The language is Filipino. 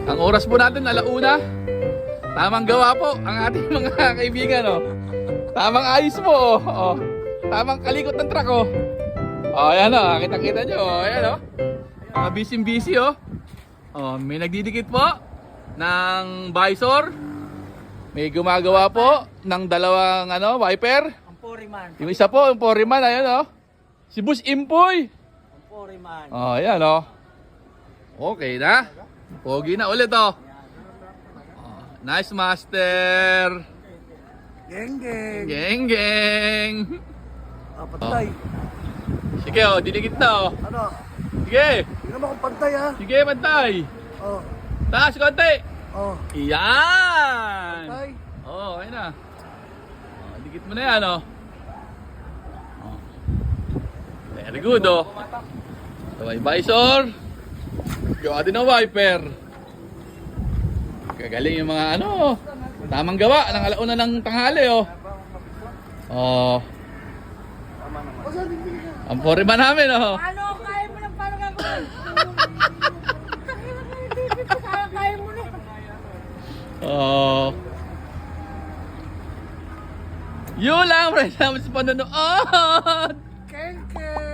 Ang oras po natin, alauna. Tamang gawa po ang ating mga kaibigan, oh. Tamang ayos po, oh. Oh. Tamang kalikot ng truck, oh. Oh, ayan, oh. Kita-kita nyo, oh. Ayan, oh. Mga busy-busy, oh. Oh, may nagdidikit po ng visor. May gumagawa po ng dalawang, ano, wiper. Ang Foreman. Yung isa po, yung Foreman, ayan, oh. Si Boss Impoy. Ang Foreman. Oh, ayan, oh. Okay na. Pogi na ulit, oh. Oh, nice, master. Geng, geng. Geng, geng. Ah, patay. Sige, oh, didikit na, oh. Ano? Sige, Hindi naman akong pantay, ha? sige, pantay. Oh. Taas, konti. Oh. Iyan. Pantay. Oh, okay na. Oh, dikit mo na yan, oh. Oh. Very good, oh. Ito ay visor. Gawa din ng wiper. Kagaling yung mga ano, tamang gawa ng alauna ng tanghali, oh. Oh. Ang Foreman namin, oh. Ano, kaya mo lang parang gagawin. Kaya mo na. Oh. Yun lang, friends, naman sa panonood. Geng, geng.